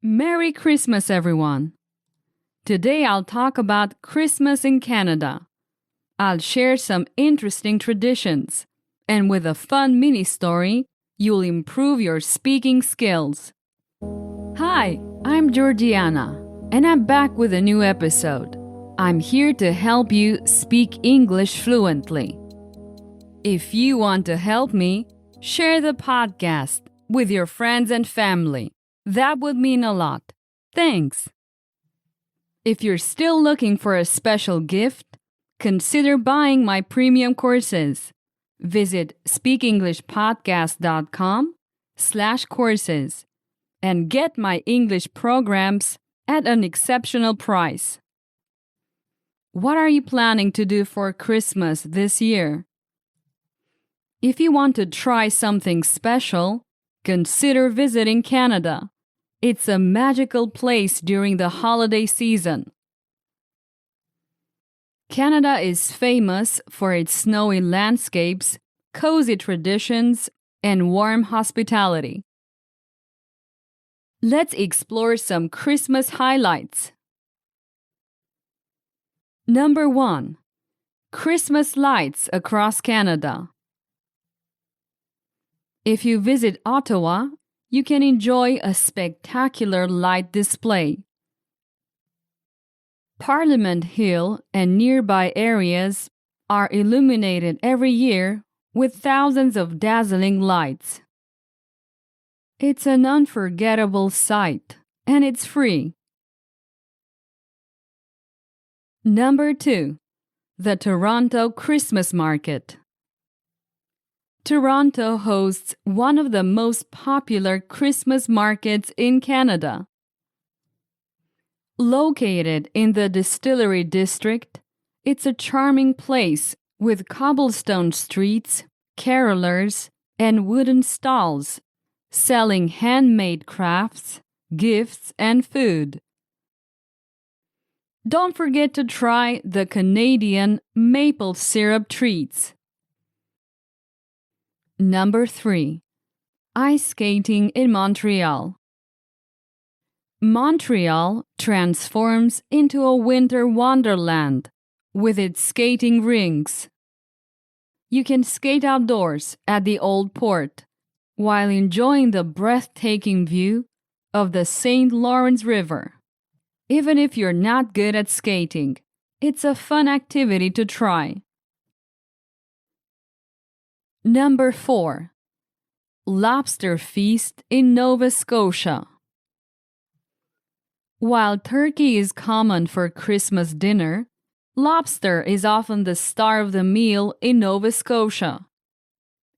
Merry Christmas, everyone! Today I'll talk about Christmas in Canada. I'll share some interesting traditions, and with a fun mini story, you'll improve your speaking skills. Hi, I'm Georgiana, and I'm back with a new episode. I'm here to help you speak English fluently. If you want to help me, share the podcast with your friends and family. That would mean a lot. Thanks. If you're still looking for a special gift, consider buying my premium courses. Visit speakenglishpodcast.com/courses and get my English programs at an exceptional price. What are you planning to do for Christmas this year? If you want to try something special, consider visiting Canada. It's a magical place during the holiday season. Canada is famous for its snowy landscapes, cozy traditions, and warm hospitality. Let's explore some Christmas highlights. Number 1. Christmas lights across Canada. If you visit Ottawa, you can enjoy a spectacular light display. Parliament Hill and nearby areas are illuminated every year with thousands of dazzling lights. It's an unforgettable sight, and it's free. Number 2. The Toronto Christmas Market. Toronto hosts one of the most popular Christmas markets in Canada. Located in the Distillery District, it's a charming place with cobblestone streets, carolers, and wooden stalls selling handmade crafts, gifts, and food. Don't forget to try the Canadian maple syrup treats. Number 3. Ice skating in Montreal. Montreal transforms into a winter wonderland with its skating rinks. You can skate outdoors at the Old Port while enjoying the breathtaking view of the St. Lawrence River. Even if you're not good at skating, it's a fun activity to try. Number 4. Lobster Feast in Nova Scotia. While turkey is common for Christmas dinner, lobster is often the star of the meal in Nova Scotia.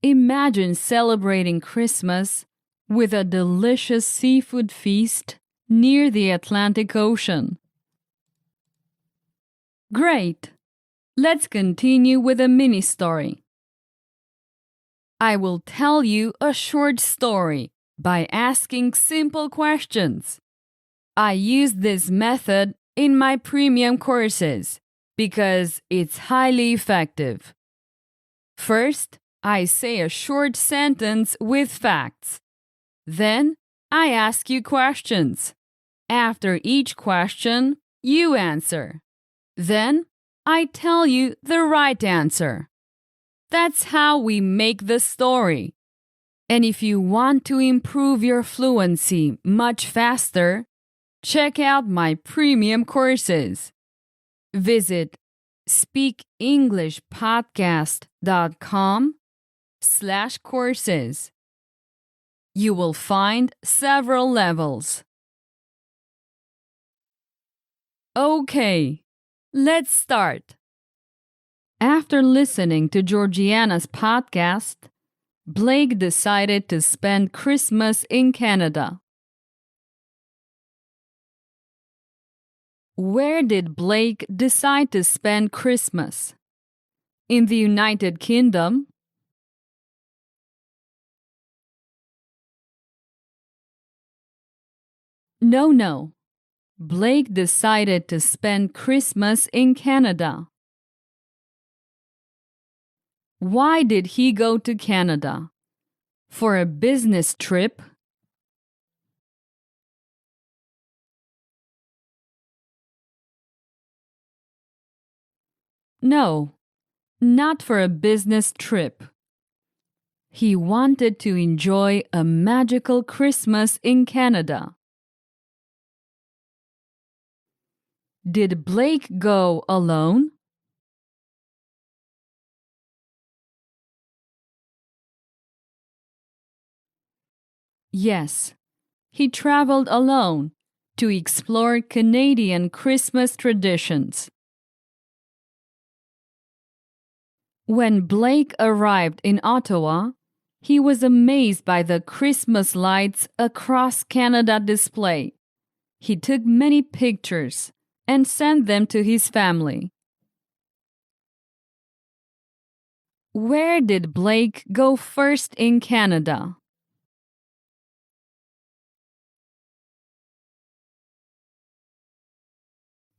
Imagine celebrating Christmas with a delicious seafood feast near the Atlantic Ocean. Great! Let's continue with a mini story. I will tell you a short story by asking simple questions. I use this method in my premium courses because it's highly effective. First, I say a short sentence with facts. Then, I ask you questions. After each question, you answer. Then, I tell you the right answer. That's how we make the story. And if you want to improve your fluency much faster, check out my premium courses. Visit speakenglishpodcast.com/courses. You will find several levels. Okay, let's start. After listening to Georgiana's podcast, Blake decided to spend Christmas in Canada. Where did Blake decide to spend Christmas? In the United Kingdom? No. Blake decided to spend Christmas in Canada. Why did he go to Canada? For a business trip? No, not for a business trip. He wanted to enjoy a magical Christmas in Canada. Did Blake go alone? Yes, he traveled alone to explore Canadian Christmas traditions. When Blake arrived in Ottawa, he was amazed by the Christmas lights across Canada display. He took many pictures and sent them to his family. Where did Blake go first in Canada?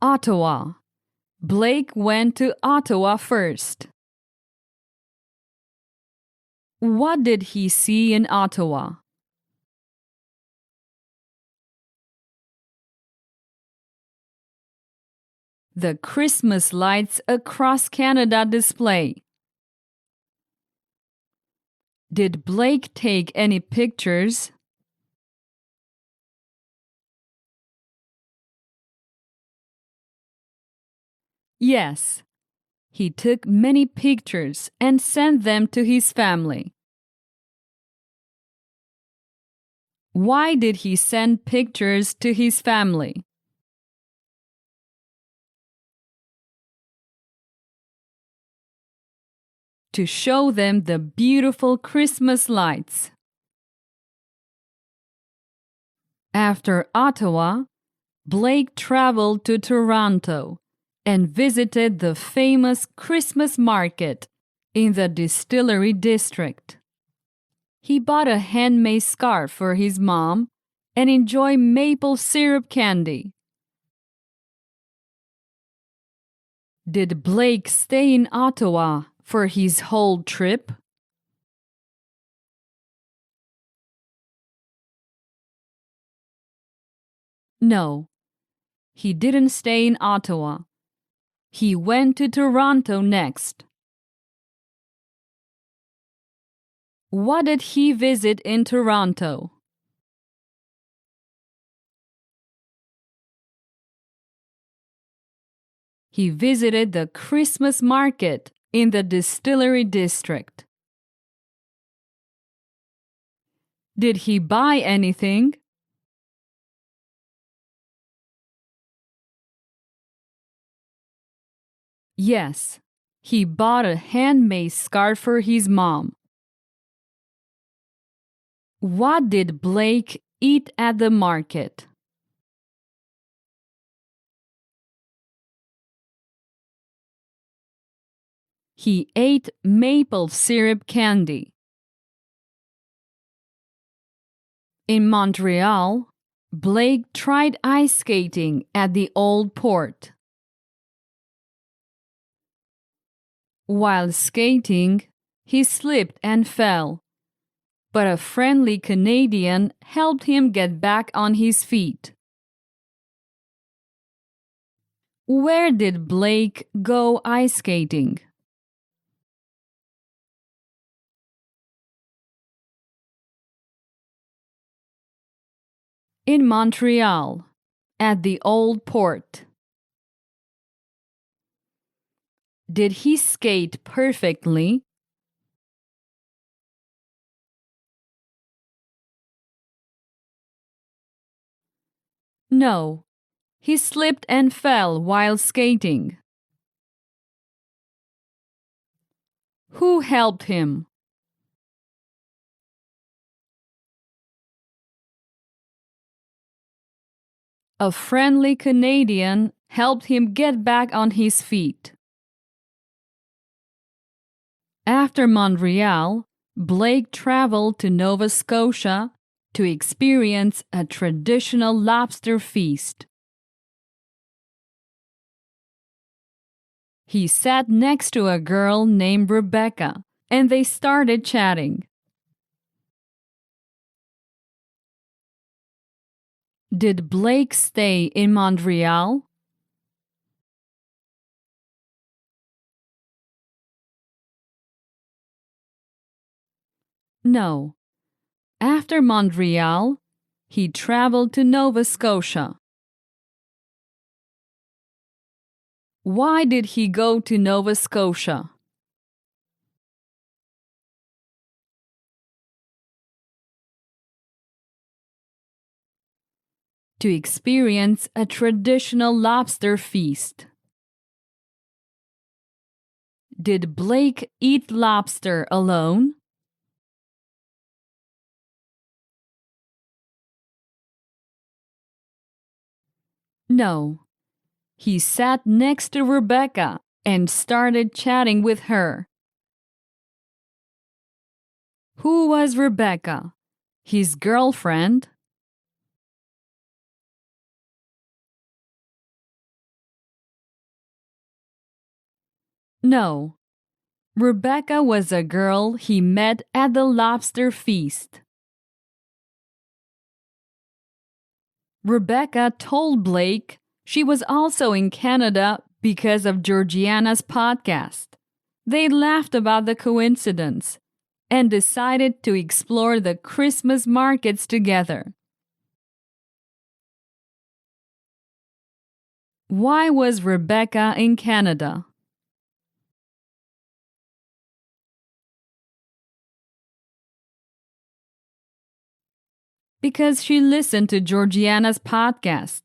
Ottawa. Blake went to Ottawa first. What did he see in Ottawa? The Christmas lights across Canada display. Did Blake take any pictures? Yes, he took many pictures and sent them to his family. Why did he send pictures to his family? To show them the beautiful Christmas lights. After Ottawa, Blake traveled to Toronto and visited the famous Christmas market in the Distillery District. He bought a handmade scarf for his mom and enjoyed maple syrup candy. Did Blake stay in Ottawa for his whole trip? No, he didn't stay in Ottawa. He went to Toronto next. What did he visit in Toronto? He visited the Christmas market in the Distillery District. Did he buy anything? Yes, he bought a handmade scarf for his mom. What did Blake eat at the market? He ate maple syrup candy. In Montreal, Blake tried ice skating at the Old Port. While skating, he slipped and fell, but a friendly Canadian helped him get back on his feet. Where did Blake go ice skating? In Montreal, at the Old Port. Did he skate perfectly? No, he slipped and fell while skating. Who helped him? A friendly Canadian helped him get back on his feet. After Montreal, Blake traveled to Nova Scotia to experience a traditional lobster feast. He sat next to a girl named Rebecca, and they started chatting. Did Blake stay in Montreal? No. After Montreal, he traveled to Nova Scotia. Why did he go to Nova Scotia? To experience a traditional lobster feast. Did Blake eat lobster alone? No. He sat next to Rebecca and started chatting with her. Who was Rebecca? His girlfriend? No. Rebecca was a girl he met at the lobster feast. Rebecca told Blake she was also in Canada because of Georgiana's podcast. They laughed about the coincidence and decided to explore the Christmas markets together. Why was Rebecca in Canada? Because she listened to Georgiana's podcast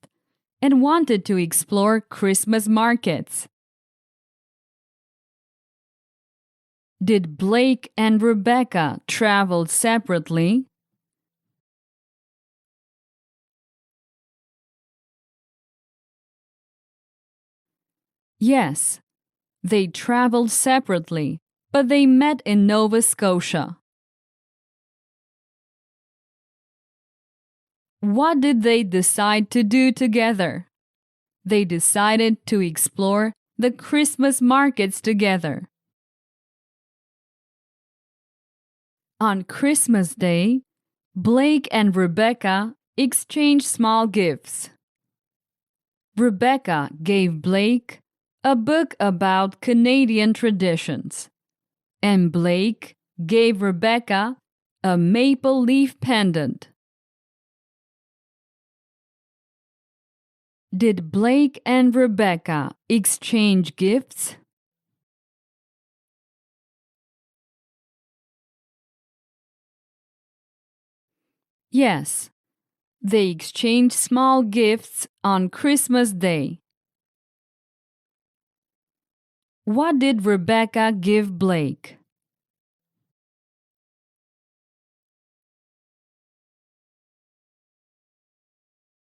and wanted to explore Christmas markets. Did Blake and Rebecca travel separately? Yes, they traveled separately, but they met in Nova Scotia. What did they decide to do together? They decided to explore the Christmas markets together. On Christmas Day, Blake and Rebecca exchanged small gifts. Rebecca gave Blake a book about Canadian traditions, and Blake gave Rebecca a maple leaf pendant. Did Blake and Rebecca exchange gifts? Yes, they exchanged small gifts on Christmas Day. What did Rebecca give Blake?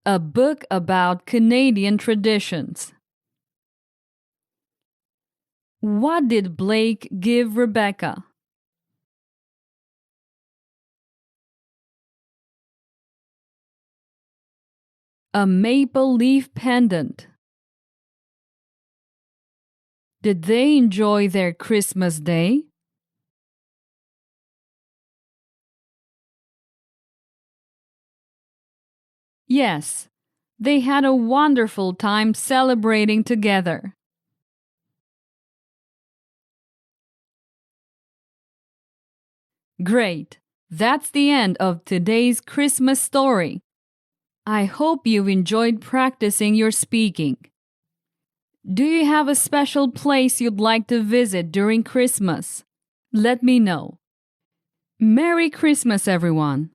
A book about Canadian traditions. What did Blake give Rebecca? A maple leaf pendant. Did they enjoy their Christmas Day? Yes, they had a wonderful time celebrating together. Great! That's the end of today's Christmas story. I hope you've enjoyed practicing your speaking. Do you have a special place you'd like to visit during Christmas? Let me know. Merry Christmas, everyone!